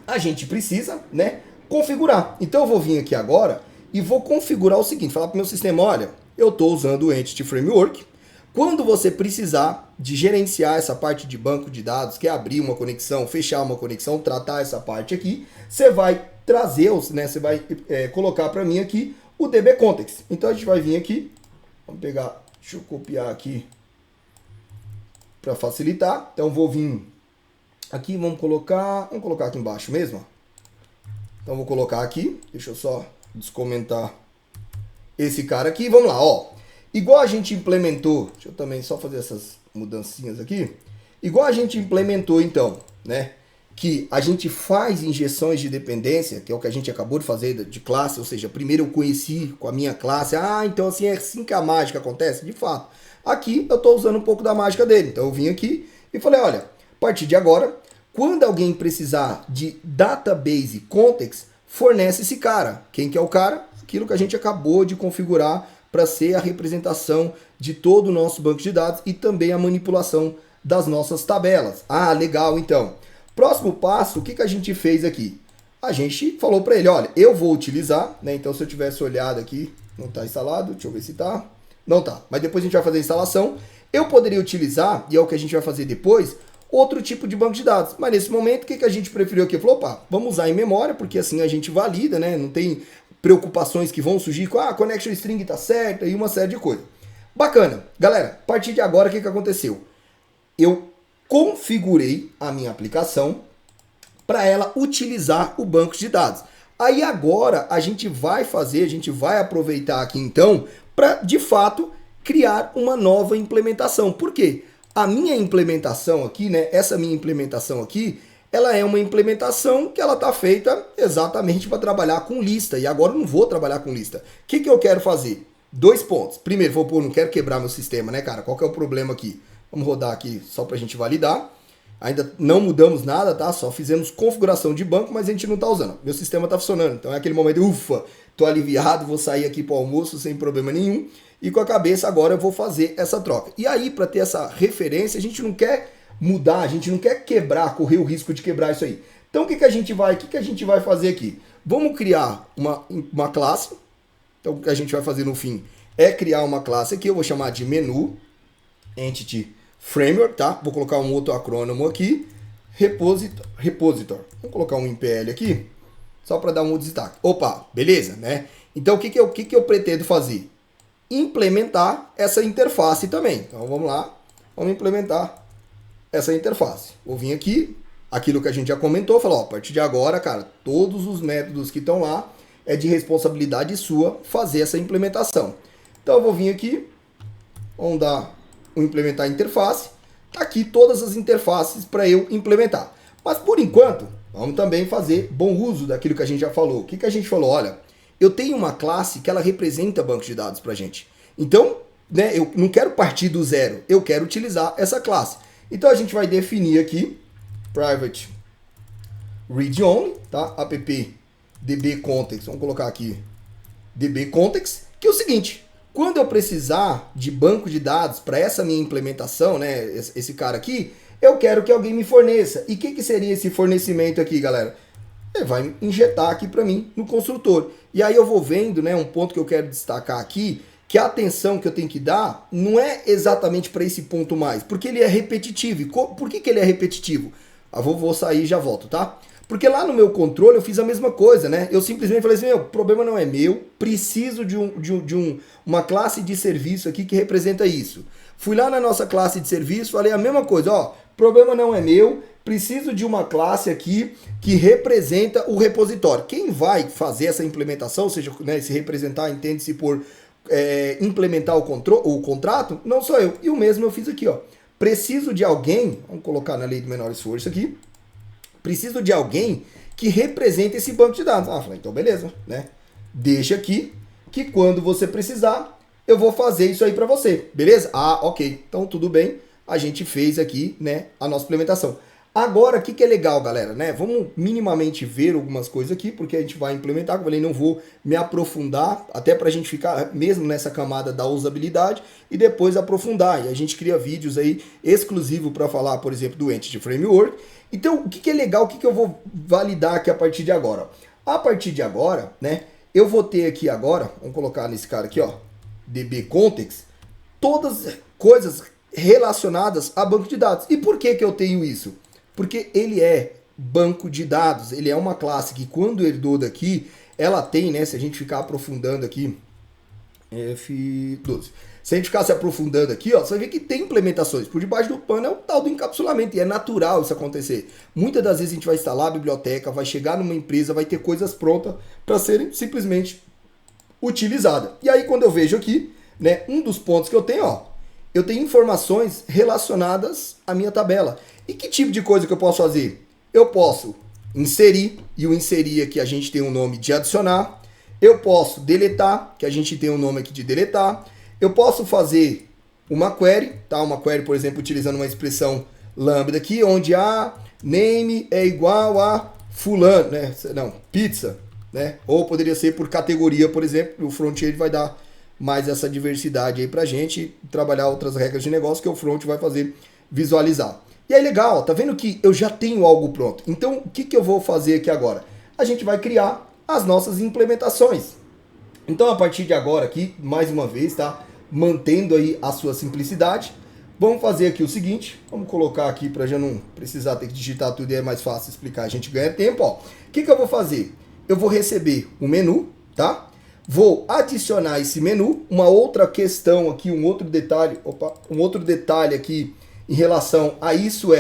A gente precisa, né, configurar. Então eu vou vir aqui agora e vou configurar o seguinte, falar para o meu sistema, olha, eu estou usando o Entity Framework. Quando você precisar de gerenciar essa parte de banco de dados, que é abrir uma conexão, fechar uma conexão, tratar essa parte aqui, você vai trazer, né, você vai colocar para mim aqui o DB Context. Então a gente vai vir aqui, vamos pegar, deixa eu copiar aqui para facilitar. Então vou vir aqui, vamos colocar aqui embaixo mesmo. Ó. Então vou colocar aqui, deixa eu só descomentar esse cara aqui. Vamos lá, ó. Igual a gente implementou, deixa eu também só fazer essas mudancinhas aqui. Igual a gente implementou então, né? Que a gente faz injeções de dependência, que é o que a gente acabou de fazer de classe, ou seja, primeiro eu conheci com a minha classe, então assim é assim que a mágica acontece, de fato. Aqui eu estou usando um pouco da mágica dele, então eu vim aqui e falei, olha, a partir de agora, quando alguém precisar de database context, fornece esse cara. Quem que é o cara? Aquilo que a gente acabou de configurar para ser a representação de todo o nosso banco de dados e também a manipulação das nossas tabelas. Ah, legal, então. Próximo passo, o que a gente fez aqui? A gente falou para ele, olha, eu vou utilizar, né? Então se eu tivesse olhado aqui, não está instalado, deixa eu ver se está. Não tá, mas depois a gente vai fazer a instalação. Eu poderia utilizar, e é o que a gente vai fazer depois, outro tipo de banco de dados. Mas nesse momento, o que a gente preferiu aqui? Falou, opa, vamos usar em memória, porque assim a gente valida, né? Não tem preocupações que vão surgir com a connection string tá certa e uma série de coisas. Bacana. Galera, a partir de agora, o que aconteceu? Eu configurei a minha aplicação para ela utilizar o banco de dados. Aí agora a gente vai aproveitar aqui então para de fato criar uma nova implementação. Por quê? A minha implementação aqui, né, essa minha implementação aqui, ela é uma implementação que ela está feita exatamente para trabalhar com lista. E agora eu não vou trabalhar com lista. O que eu quero fazer? 2 pontos. Primeiro, não quero quebrar meu sistema, né, cara? Qual que é o problema aqui? Vamos rodar aqui só para a gente validar. Ainda não mudamos nada, tá? Só fizemos configuração de banco, mas a gente não está usando. Meu sistema está funcionando. Então é aquele momento, ufa, tô aliviado, vou sair aqui para o almoço sem problema nenhum. E com a cabeça agora eu vou fazer essa troca. E aí, para ter essa referência, a gente não quer mudar, a gente não quer quebrar, correr o risco de quebrar isso aí. Então o que a gente vai fazer aqui? Vamos criar uma classe. Então o que a gente vai fazer no fim é criar uma classe aqui, eu vou chamar de menu, entity framework, tá? Vou colocar um outro acrônimo aqui, repositor. Vamos colocar um MPL aqui, só para dar um destaque. Opa, beleza, né? Então o que eu pretendo fazer? Implementar essa interface também. Então vamos lá, vamos implementar essa interface. Vou vir aqui, aquilo que a gente já comentou, falar, ó, a partir de agora, cara, todos os métodos que estão lá é de responsabilidade sua fazer essa implementação. Então eu vou vir aqui, vamos dar um implementar interface, tá aqui todas as interfaces para eu implementar. Mas por enquanto, vamos também fazer bom uso daquilo que a gente já falou. O que a gente falou? Olha, eu tenho uma classe que ela representa banco de dados para gente. Então, né, eu não quero partir do zero, eu quero utilizar essa classe. Então a gente vai definir aqui private read only, tá? App dbcontext, vamos colocar aqui dbcontext, que é o seguinte, quando eu precisar de banco de dados para essa minha implementação, né, esse cara aqui, eu quero que alguém me forneça. E o que seria esse fornecimento aqui, galera? Ele vai injetar aqui para mim no construtor. E aí eu vou vendo, né, um ponto que eu quero destacar aqui, que a atenção que eu tenho que dar não é exatamente para esse ponto mais, porque ele é repetitivo. E por que ele é repetitivo? Eu vou sair e já volto, tá? Porque lá no meu controle eu fiz a mesma coisa, né? Eu simplesmente falei assim, o problema não é meu, preciso de uma classe de serviço aqui que representa isso. Fui lá na nossa classe de serviço, falei a mesma coisa, ó, problema não é meu, preciso de uma classe aqui que representa o repositório. Quem vai fazer essa implementação, ou seja, né, se representar, entende-se por implementar o contrato, não sou eu. E o mesmo eu fiz aqui, ó. Preciso de alguém, vamos colocar na lei do menor esforço aqui, preciso de alguém que represente esse banco de dados. Ah, falei, então beleza, né? Deixa aqui, que quando você precisar, eu vou fazer isso aí para você, beleza? Ah, ok, então tudo bem, a gente fez aqui, né, a nossa implementação. Agora, o que é legal, galera, né? Vamos minimamente ver algumas coisas aqui, porque a gente vai implementar, como eu falei, não vou me aprofundar, até para a gente ficar mesmo nessa camada da usabilidade e depois aprofundar. E a gente cria vídeos aí exclusivos para falar, por exemplo, do Entity Framework. Então, o que é legal, o que eu vou validar aqui a partir de agora? A partir de agora, né, eu vou ter aqui agora, vamos colocar nesse cara aqui, ó, dbcontext, todas as coisas relacionadas a banco de dados. E por que eu tenho isso? Porque ele é banco de dados, ele é uma classe que quando herdou daqui, ela tem, né, se a gente ficar aprofundando aqui F12. Se a gente ficar se aprofundando aqui, ó, você vai ver que tem implementações. Por debaixo do pano é o tal do encapsulamento, e é natural isso acontecer. Muitas das vezes a gente vai instalar a biblioteca, vai chegar numa empresa, vai ter coisas prontas para serem simplesmente utilizadas. E aí quando eu vejo aqui, né, um dos pontos que eu tenho, ó, eu tenho informações relacionadas à minha tabela. E que tipo de coisa que eu posso fazer? Eu posso inserir, e o inserir aqui a gente tem um nome de adicionar. Eu posso deletar, que a gente tem um nome aqui de deletar. Eu posso fazer uma query, tá? Uma query, por exemplo, utilizando uma expressão lambda aqui, onde a name é igual a fulano, né? Não, pizza, né? Ou poderia ser por categoria, por exemplo. O front-end vai dar mais essa diversidade aí pra gente trabalhar outras regras de negócio que o front vai fazer visualizar. E aí legal, tá vendo que eu já tenho algo pronto. Então, o que eu vou fazer aqui agora? A gente vai criar as nossas implementações. Então, a partir de agora aqui, mais uma vez, tá? Mantendo aí a sua simplicidade, vamos fazer aqui o seguinte, vamos colocar aqui para já não precisar ter que digitar tudo e é mais fácil explicar, a gente ganha tempo, ó. O que eu vou fazer? Eu vou receber um menu, tá? Vou adicionar esse menu, uma outra questão aqui, um outro detalhe aqui em relação a isso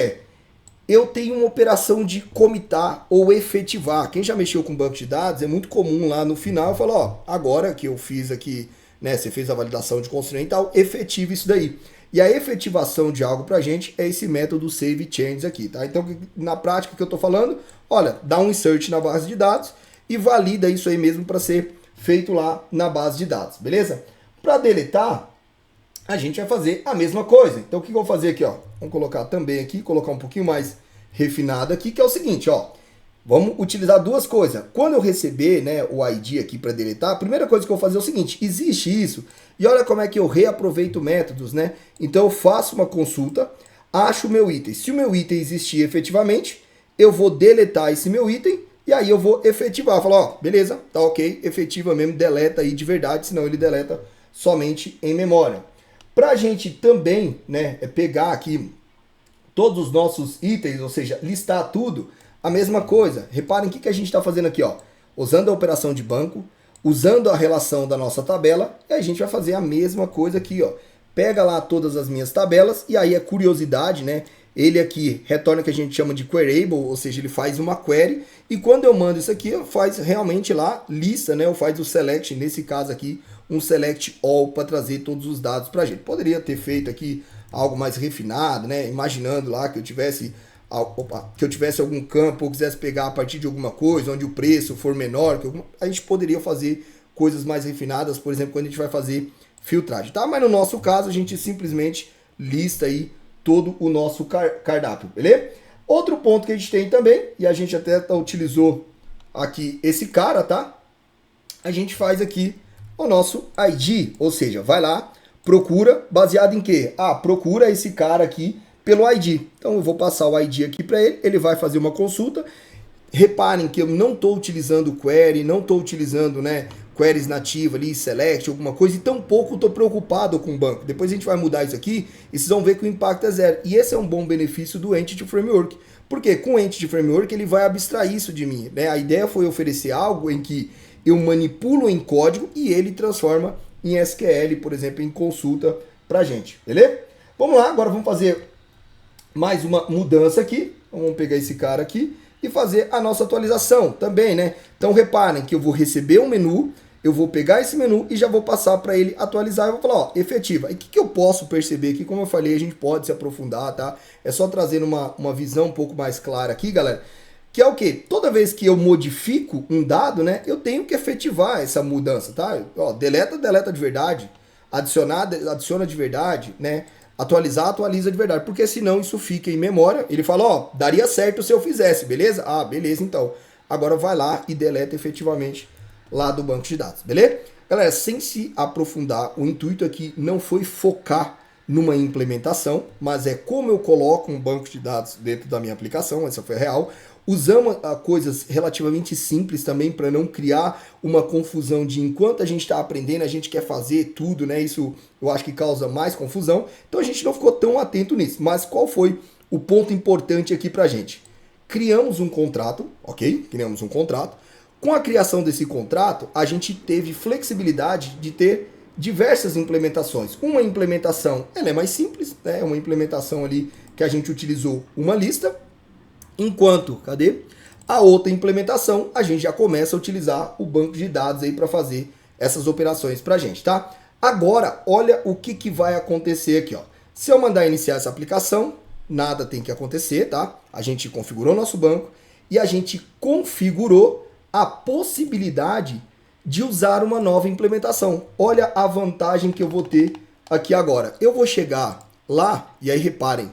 eu tenho uma operação de comitar ou efetivar. Quem já mexeu com banco de dados, é muito comum lá no final, eu falo, ó, agora que eu fiz aqui, né, você fez a validação de constraint e tal, efetiva isso daí. E a efetivação de algo pra gente é esse método save changes aqui, tá? Então, na prática que eu tô falando, olha, dá um insert na base de dados e valida isso aí mesmo para ser feito lá na base de dados, beleza? Para deletar, a gente vai fazer a mesma coisa. Então, o que eu vou fazer aqui, ó? Vamos colocar também aqui, colocar um pouquinho mais refinado aqui, que é o seguinte, ó. Vamos utilizar duas coisas. Quando eu receber, né, o ID aqui para deletar, a primeira coisa que eu vou fazer é o seguinte, existe isso, e olha como é que eu reaproveito métodos, né? Então eu faço uma consulta, acho o meu item. Se o meu item existir efetivamente, eu vou deletar esse meu item, e aí eu vou efetivar. Falar, ó, beleza, tá ok, efetiva mesmo, deleta aí de verdade, senão ele deleta somente em memória. Para a gente também, né, pegar aqui todos os nossos itens, ou seja, listar tudo, a mesma coisa. Reparem o que a gente está fazendo aqui, ó. Usando a operação de banco, usando a relação da nossa tabela, e a gente vai fazer a mesma coisa aqui, ó. Pega lá todas as minhas tabelas, e aí é curiosidade, né? Ele aqui retorna o que a gente chama de queryable, ou seja, ele faz uma query, e quando eu mando isso aqui, faz realmente lá lista, né? Ou faz o select, nesse caso aqui, um select all para trazer todos os dados para a gente. Poderia ter feito aqui algo mais refinado, né? Imaginando lá que eu tivesse algum campo ou quisesse pegar a partir de alguma coisa, onde o preço for menor, a gente poderia fazer coisas mais refinadas, por exemplo, quando a gente vai fazer filtragem, tá? Mas no nosso caso, a gente simplesmente lista aí todo o nosso cardápio, beleza? Outro ponto que a gente tem também, e a gente até utilizou aqui esse cara, tá? A gente faz aqui o nosso ID, ou seja, vai lá, procura, baseado em quê? Ah, procura esse cara aqui pelo ID. Então eu vou passar o ID aqui para ele, ele vai fazer uma consulta. Reparem que eu não estou utilizando query, não estou utilizando, né, queries nativas ali, select, alguma coisa, e tampouco estou preocupado com o banco. Depois a gente vai mudar isso aqui e vocês vão ver que o impacto é zero. E esse é um bom benefício do Entity Framework. Porque com o Entity Framework ele vai abstrair isso de mim, né? A ideia foi oferecer algo em que eu manipulo em código e ele transforma em SQL, por exemplo, em consulta pra gente, beleza? Vamos lá, agora vamos fazer mais uma mudança aqui. Vamos pegar esse cara aqui e fazer a nossa atualização também, né? Então reparem que eu vou receber um menu, eu vou pegar esse menu e já vou passar para ele atualizar e vou falar, ó, efetiva. E o que eu posso perceber aqui? Como eu falei, a gente pode se aprofundar, tá? É só trazendo uma visão um pouco mais clara aqui, galera. Que é o quê? Toda vez que eu modifico um dado, né, eu tenho que efetivar essa mudança, tá? Ó, deleta de verdade, adiciona de verdade, né? Atualizar, atualiza de verdade, porque senão isso fica em memória. Ele fala, ó, daria certo se eu fizesse, beleza? Ah, beleza, então. Agora vai lá e deleta efetivamente lá do banco de dados, beleza? Galera, sem se aprofundar, o intuito aqui não foi focar numa implementação, mas é como eu coloco um banco de dados dentro da minha aplicação, essa foi real. Usamos coisas relativamente simples também para não criar uma confusão de enquanto a gente está aprendendo, a gente quer fazer tudo, né? Isso eu acho que causa mais confusão. Então a gente não ficou tão atento nisso. Mas qual foi o ponto importante aqui para a gente? Criamos um contrato, ok? Criamos um contrato. Com a criação desse contrato, a gente teve flexibilidade de ter diversas implementações. Uma implementação, ela é mais simples, né? É uma implementação ali que a gente utilizou uma lista, enquanto, cadê? A outra implementação, a gente já começa a utilizar o banco de dados aí para fazer essas operações para a gente, tá? Agora, olha o que vai acontecer aqui, ó. Se eu mandar iniciar essa aplicação, nada tem que acontecer, tá? A gente configurou nosso banco e a gente configurou a possibilidade de usar uma nova implementação. Olha a vantagem que eu vou ter aqui agora. Eu vou chegar lá, e aí reparem,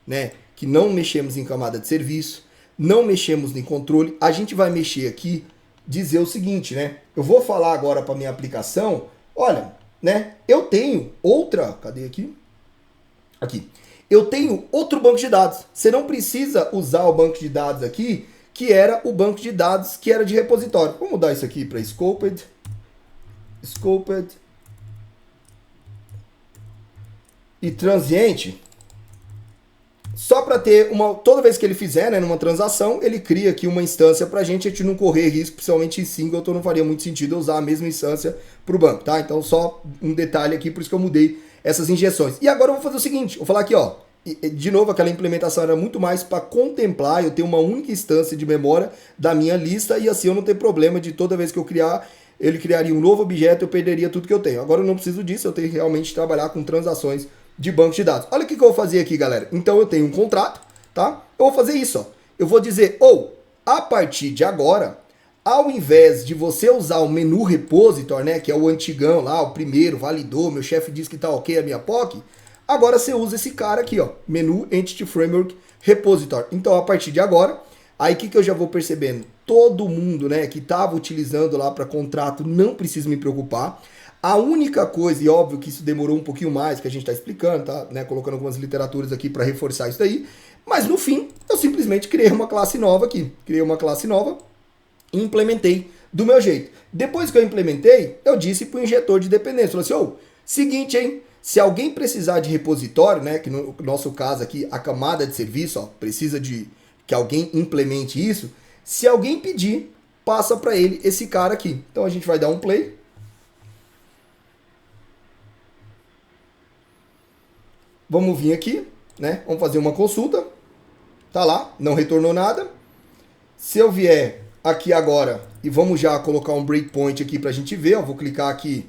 né, que não mexemos em camada de serviço, não mexemos em controle. A gente vai mexer aqui, dizer o seguinte, né? Eu vou falar agora para minha aplicação, olha, né, eu tenho outra, cadê aqui? Aqui. Eu tenho outro banco de dados. Você não precisa usar o banco de dados aqui, que era o banco de dados que era de repositório. Vou mudar isso aqui para Scoped. Scoped. E transiente. Só para ter uma... Toda vez que ele fizer, né, numa transação, ele cria aqui uma instância para a gente não correr risco, principalmente em singleton, não faria muito sentido eu usar a mesma instância para o banco, tá? Então só um detalhe aqui, por isso que eu mudei essas injeções. E agora eu vou fazer o seguinte, vou falar aqui, ó. De novo, aquela implementação era muito mais para contemplar, eu ter uma única instância de memória da minha lista e assim eu não ter problema de toda vez que eu criar, ele criaria um novo objeto, eu perderia tudo que eu tenho. Agora eu não preciso disso, eu tenho que realmente trabalhar com transações de banco de dados. Olha o que eu vou fazer aqui, galera. Então eu tenho um contrato, tá? Eu vou fazer isso, ó. Eu vou dizer, a partir de agora, ao invés de você usar o menu repositor, né, que é o antigão lá, o primeiro, validou, meu chefe disse que tá ok a minha POC, agora você usa esse cara aqui, ó, menu Entity Framework Repositor. Então, a partir de agora, aí o que eu já vou percebendo? Todo mundo, né, que estava utilizando lá para contrato não precisa me preocupar. A única coisa, e óbvio que isso demorou um pouquinho mais, que a gente está explicando, tá, né, colocando algumas literaturas aqui para reforçar isso daí, mas no fim, eu simplesmente criei uma classe nova aqui. Criei uma classe nova e implementei do meu jeito. Depois que eu implementei, eu disse para o injetor de dependência, falei assim, seguinte, hein, se alguém precisar de repositório, né, que no nosso caso aqui, a camada de serviço, ó, precisa de que alguém implemente isso, se alguém pedir, passa para ele esse cara aqui. Então a gente vai dar um play. Vamos vir aqui, né, vamos fazer uma consulta. Tá lá, não retornou nada. Se eu vier aqui agora e vamos já colocar um breakpoint aqui para a gente ver, ó, vou clicar aqui.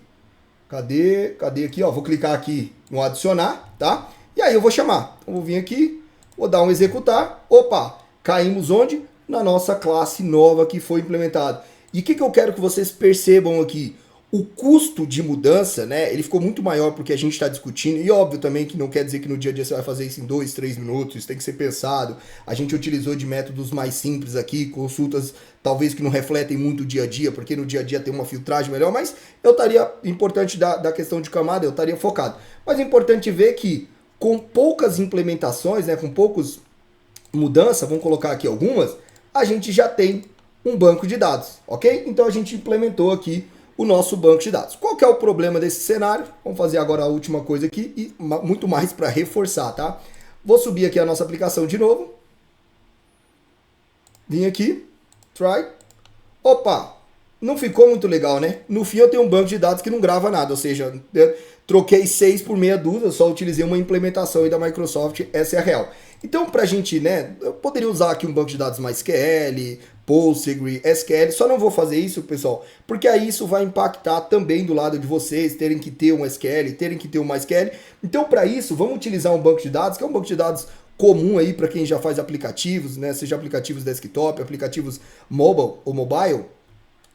Cadê aqui, ó? Vou clicar aqui no adicionar, tá? E aí eu vou chamar. Então, vou vir aqui, vou dar um executar. Opa, caímos onde? Na nossa classe nova que foi implementada. E o que eu quero que vocês percebam aqui? O custo de mudança, né? Ele ficou muito maior porque a gente está discutindo. E óbvio também que não quer dizer que no dia a dia você vai fazer isso em 2, 3 minutos. Isso tem que ser pensado. A gente utilizou de métodos mais simples aqui, consultas talvez que não refletem muito o dia a dia, porque no dia a dia tem uma filtragem melhor, mas eu estaria, importante da questão de camada, eu estaria focado. Mas é importante ver que com poucas implementações, né, com poucas mudanças, vamos colocar aqui algumas, a gente já tem um banco de dados, ok? Então a gente implementou aqui o nosso banco de dados. Qual que é o problema desse cenário? Vamos fazer agora a última coisa aqui e muito mais para reforçar, tá? Vou subir aqui a nossa aplicação de novo. Vim aqui. Try. Opa, não ficou muito legal, né? No fim eu tenho um banco de dados que não grava nada, ou seja, eu troquei 6 por meia dúzia, só utilizei uma implementação aí da Microsoft, essa é a real. Então pra gente, né, eu poderia usar aqui um banco de dados MySQL, Postgre, SQL, só não vou fazer isso, pessoal, porque aí isso vai impactar também do lado de vocês, terem que ter um SQL, terem que ter um MySQL. Então para isso, vamos utilizar um banco de dados, que é um banco de dados comum aí para quem já faz aplicativos, né, seja aplicativos desktop, aplicativos mobile,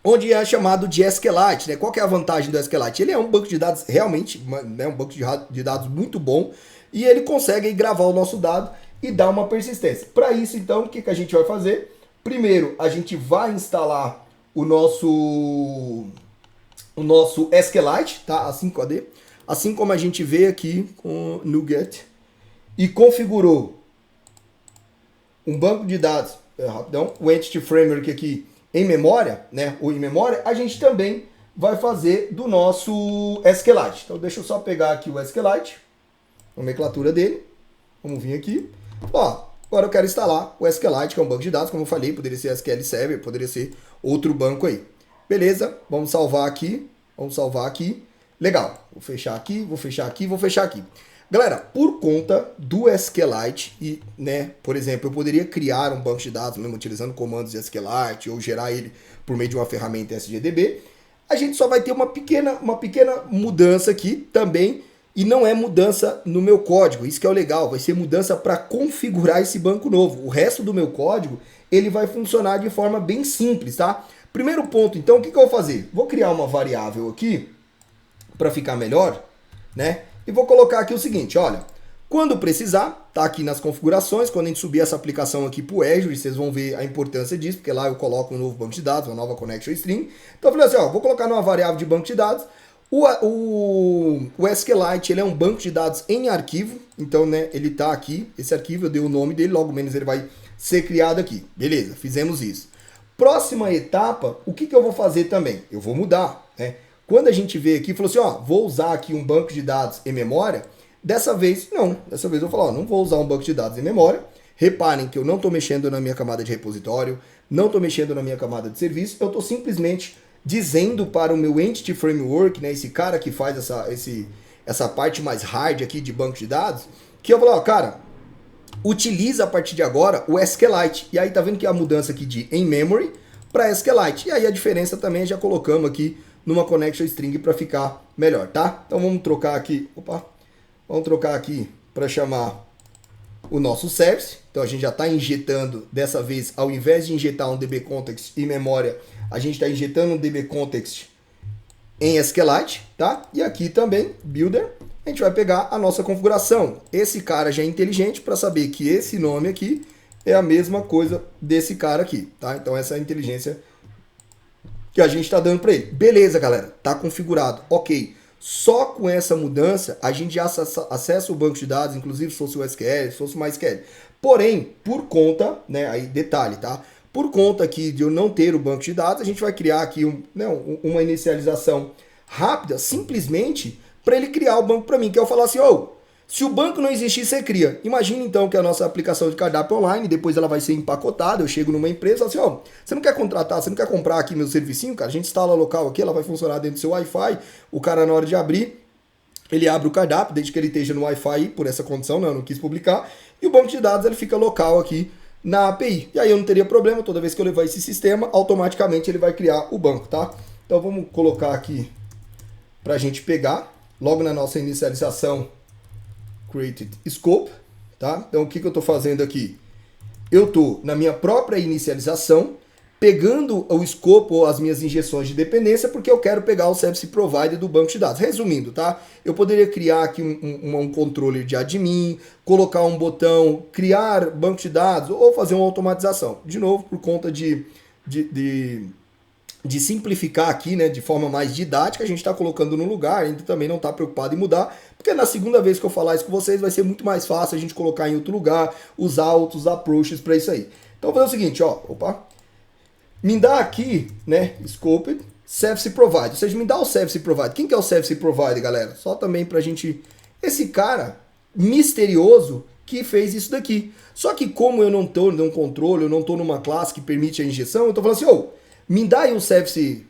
onde é chamado de SQLite, né? Qual que é a vantagem do SQLite? Ele é um banco de dados realmente, né, um banco de dados muito bom e ele consegue aí gravar o nosso dado e dar uma persistência. Para isso, então, o que a gente vai fazer? Primeiro, a gente vai instalar o nosso SQLite, tá? Assim como a gente vê aqui com NuGet e configurou um banco de dados, rapidão, o Entity Framework aqui em memória, né, ou em memória, a gente também vai fazer do nosso SQLite. Então deixa eu só pegar aqui o SQLite, a nomenclatura dele, vamos vir aqui, ó, agora eu quero instalar o SQLite, que é um banco de dados, como eu falei, poderia ser SQL Server, poderia ser outro banco aí. Beleza, vamos salvar aqui, Legal, vou fechar aqui, vou fechar aqui, vou fechar aqui. Galera, por conta do SQLite, e, né, por exemplo, eu poderia criar um banco de dados mesmo utilizando comandos de SQLite ou gerar ele por meio de uma ferramenta SGDB, a gente só vai ter uma pequena mudança aqui também, e não é mudança no meu código, isso que é o legal, vai ser mudança para configurar esse banco novo. O resto do meu código, ele vai funcionar de forma bem simples, tá? Primeiro ponto, então, o que eu vou fazer? Vou criar uma variável aqui, para ficar melhor, né? E vou colocar aqui o seguinte, olha, quando precisar, tá aqui nas configurações, quando a gente subir essa aplicação aqui para o Azure, vocês vão ver a importância disso, porque lá eu coloco um novo banco de dados, uma nova connection string. Então eu falei assim, ó, vou colocar numa variável de banco de dados. O SQLite, ele é um banco de dados em arquivo, então, né, ele tá aqui, esse arquivo eu dei o nome dele, logo menos ele vai ser criado aqui. Beleza, fizemos isso. Próxima etapa, o que eu vou fazer também? Eu vou mudar, né? Quando a gente vê aqui, falou assim, ó, vou usar aqui um banco de dados em memória, dessa vez não, dessa vez eu vou falar, ó, não vou usar um banco de dados em memória. Reparem que eu não estou mexendo na minha camada de repositório, não estou mexendo na minha camada de serviço, eu estou simplesmente dizendo para o meu Entity Framework, né, esse cara que faz essa parte mais hard aqui de banco de dados, que eu vou falar, ó, cara, utiliza a partir de agora o SQLite. E aí tá vendo que a mudança aqui de in-memory para SQLite. E aí a diferença também já colocamos aqui numa connection string para ficar melhor, tá? Então vamos trocar aqui, vamos trocar aqui para chamar o nosso service. Então a gente já está injetando, dessa vez, ao invés de injetar um dbcontext em memória, a gente está injetando um dbcontext em SQLite, tá? E aqui também, builder, a gente vai pegar a nossa configuração. Esse cara já é inteligente para saber que esse nome aqui é a mesma coisa desse cara aqui, tá? Então essa é a inteligência que a gente está dando para ele. Beleza, galera, tá configurado, ok. Só com essa mudança, a gente já acessa o banco de dados, inclusive se fosse o SQL, se fosse o MySQL. Porém, por conta, né, aí detalhe, tá? Por conta aqui de eu não ter o banco de dados, a gente vai criar aqui uma inicialização rápida, simplesmente para ele criar o banco para mim, que é eu falar assim, ô, se o banco não existir, você cria. Imagina então que a nossa aplicação de cardápio online, depois ela vai ser empacotada, eu chego numa empresa e falo assim, ó, você não quer contratar, você não quer comprar aqui meu servicinho, cara? A gente instala local aqui, ela vai funcionar dentro do seu Wi-Fi, o cara na hora de abrir, ele abre o cardápio, desde que ele esteja no Wi-Fi, por essa condição, né, eu não quis publicar, e o banco de dados ele fica local aqui na API. E aí eu não teria problema, toda vez que eu levar esse sistema, automaticamente ele vai criar o banco, tá? Então vamos colocar aqui para a gente pegar, logo na nossa inicialização, created scope, tá? Então o que eu estou fazendo aqui? Eu estou na minha própria inicialização, pegando o escopo ou as minhas injeções de dependência, porque eu quero pegar o service provider do banco de dados. Resumindo, tá? Eu poderia criar aqui um controller de admin, colocar um botão, criar banco de dados, ou fazer uma automatização. De novo, por conta de simplificar aqui, né, de forma mais didática, a gente está colocando no lugar, ainda também não está preocupado em mudar, porque na segunda vez que eu falar isso com vocês, vai ser muito mais fácil a gente colocar em outro lugar, usar outros approaches para isso aí. Então, vou fazer o seguinte, ó, me dá aqui, né, Scoped, Service Provider, ou seja, me dá o Service Provider. Quem que é o Service Provider, galera? Só também pra gente, esse cara misterioso que fez isso daqui. Só que como eu não tô num controle, eu não tô numa classe que permite a injeção, eu tô falando assim, ô, me dá aí um Service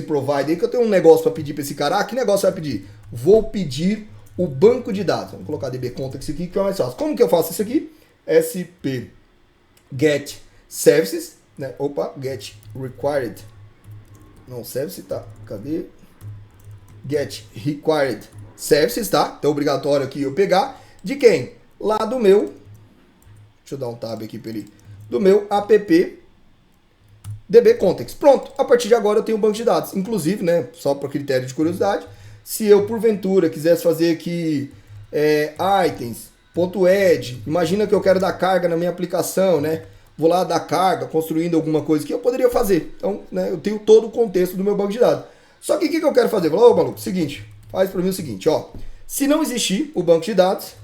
Provider aí que eu tenho um negócio para pedir para esse cara. Ah, que negócio vai pedir? Vou pedir o banco de dados. Vamos colocar dbcontext aqui que é mais fácil. Como que eu faço isso aqui? sp get services, né? Get required. Não, service, tá? Cadê? Get required services, tá? Então obrigatório aqui eu pegar. De quem? Lá do meu. Deixa eu dar um tab aqui para ele. Do meu app dbcontext. Pronto, a partir de agora eu tenho um banco de dados. Inclusive, né, só para critério de curiosidade, se eu porventura quisesse fazer aqui items.add, imagina que eu quero dar carga na minha aplicação, né? Vou lá dar carga, construindo alguma coisa que eu poderia fazer. Então, né, eu tenho todo o contexto do meu banco de dados. Só que o que eu quero fazer? Vou lá, ô maluco, seguinte, faz para mim o seguinte, ó. Se não existir o banco de dados,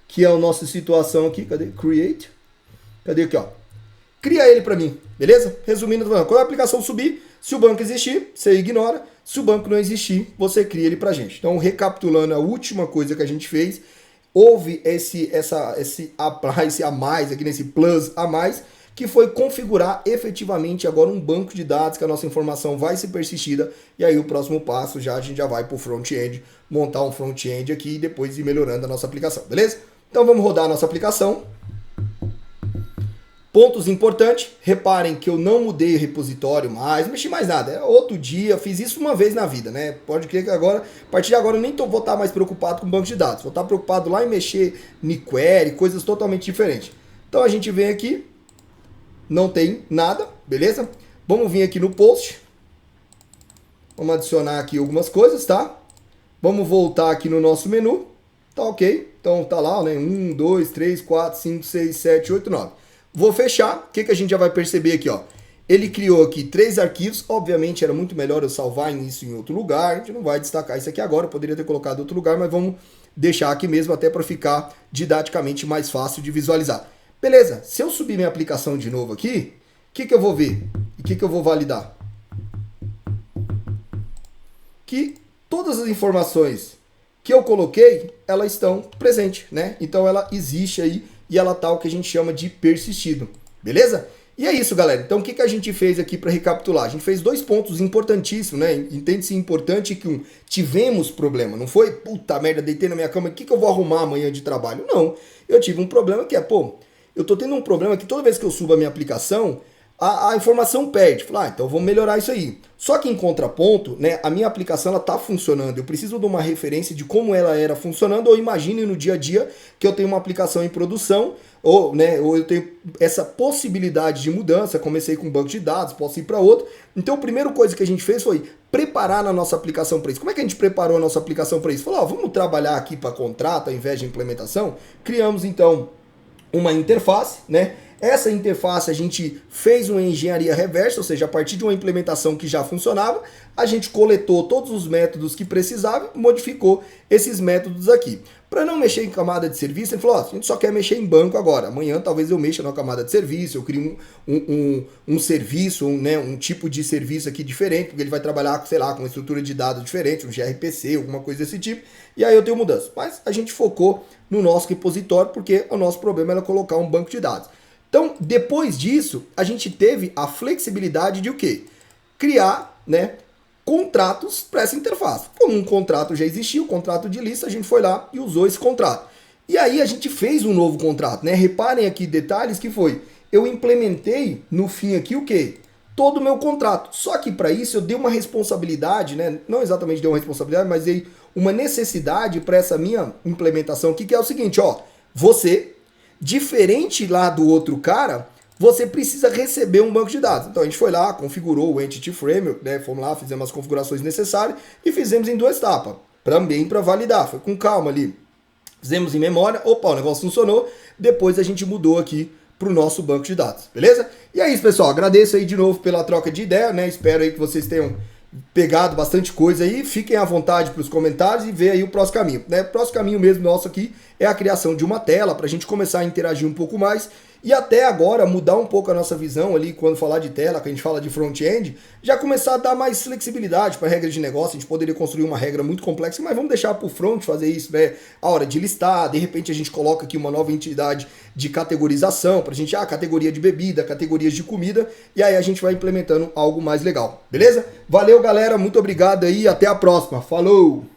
que é a nossa situação aqui, cadê? Create. Cadê aqui, ó? Cria ele para mim, beleza? Resumindo, quando a aplicação subir, se o banco existir, você ignora. Se o banco não existir, você cria ele pra gente. Então, recapitulando a última coisa que a gente fez, houve esse a mais aqui nesse plus a mais, que foi configurar efetivamente agora um banco de dados que a nossa informação vai ser persistida, e aí o próximo passo a gente já vai para o front-end, montar um front-end aqui e depois ir melhorando a nossa aplicação, beleza? Então vamos rodar a nossa aplicação. Pontos importantes, reparem que eu não mudei o repositório mais, não mexi mais nada, é outro dia, fiz isso uma vez na vida, né? Pode crer que agora, a partir de agora eu nem vou estar mais preocupado com banco de dados, vou estar preocupado lá em mexer em query, coisas totalmente diferentes. Então a gente vem aqui, não tem nada, beleza? Vamos vir aqui no post, vamos adicionar aqui algumas coisas, tá? Vamos voltar aqui no nosso menu, tá ok? Então tá lá, né? 1, 2, 3, 4, 5, 6, 7, 8, 9. Vou fechar, o que a gente já vai perceber aqui, ó? Ele criou aqui 3 arquivos, obviamente era muito melhor eu salvar isso em outro lugar, a gente não vai destacar isso aqui agora, eu poderia ter colocado em outro lugar, mas vamos deixar aqui mesmo até para ficar didaticamente mais fácil de visualizar. Beleza, se eu subir minha aplicação de novo aqui, o que eu vou ver? E o que eu vou validar? Que todas as informações que eu coloquei, elas estão presentes, né? Então ela existe aí e ela tá o que a gente chama de persistido, beleza? E é isso, galera. Então o que a gente fez aqui para recapitular? A gente fez 2 pontos importantíssimos, né? Entende-se importante que tivemos problema, não foi? Puta merda, deitei na minha cama, o que eu vou arrumar amanhã de trabalho? Não, eu tive um problema que é, pô, eu tô tendo um problema que toda vez que eu subo a minha aplicação, a informação perde. Falar, então vamos melhorar isso aí. Só que em contraponto, né, a minha aplicação ela tá funcionando. Eu preciso de uma referência de como ela era funcionando, ou imagine no dia a dia que eu tenho uma aplicação em produção, ou eu tenho essa possibilidade de mudança. Comecei com um banco de dados, posso ir para outro. Então a primeira coisa que a gente fez foi preparar na nossa aplicação para isso. Como é que a gente preparou a nossa aplicação para isso? Falou, vamos trabalhar aqui para contrato ao invés de implementação. Criamos então uma interface, né? Essa interface a gente fez uma engenharia reversa, ou seja, a partir de uma implementação que já funcionava, a gente coletou todos os métodos que precisava e modificou esses métodos aqui. Para não mexer em camada de serviço, ele falou, a gente só quer mexer em banco agora, amanhã talvez eu mexa na camada de serviço, eu crio um serviço, um tipo de serviço aqui diferente, porque ele vai trabalhar, sei lá, com uma estrutura de dados diferente, um gRPC, alguma coisa desse tipo, e aí eu tenho mudança. Mas a gente focou no nosso repositório, porque o nosso problema era colocar um banco de dados. Então, depois disso, a gente teve a flexibilidade de o quê? Criar, né, contratos para essa interface. Como um contrato já existia, o contrato de lista, a gente foi lá e usou esse contrato. E aí a gente fez um novo contrato, né? Reparem aqui detalhes que foi, eu implementei no fim aqui o quê? Todo o meu contrato. Só que para isso eu dei uma responsabilidade, né? Não exatamente dei uma responsabilidade, mas dei uma necessidade para essa minha implementação aqui, que é o seguinte, ó, você, diferente lá do outro cara, você precisa receber um banco de dados. Então a gente foi lá, configurou o Entity Framework, né? Fomos lá, fizemos as configurações necessárias e fizemos em 2 etapas, também para validar. Foi com calma ali. Fizemos em memória, opa, o negócio funcionou, depois a gente mudou aqui para o nosso banco de dados, beleza? E é isso, pessoal, agradeço aí de novo pela troca de ideia, né? Espero aí que vocês tenham pegado bastante coisa aí, fiquem à vontade para os comentários e ver aí o próximo caminho, né? O próximo caminho mesmo nosso aqui é a criação de uma tela para a gente começar a interagir um pouco mais e até agora mudar um pouco a nossa visão ali quando falar de tela, que a gente fala de front-end, já começar a dar mais flexibilidade para regras de negócio. A gente poderia construir uma regra muito complexa, mas vamos deixar para o front fazer isso, né? A hora de listar, de repente a gente coloca aqui uma nova entidade de categorização para a gente, categoria de bebida, categorias de comida, e aí a gente vai implementando algo mais legal, beleza? Valeu, galera, muito obrigado aí, até a próxima, falou!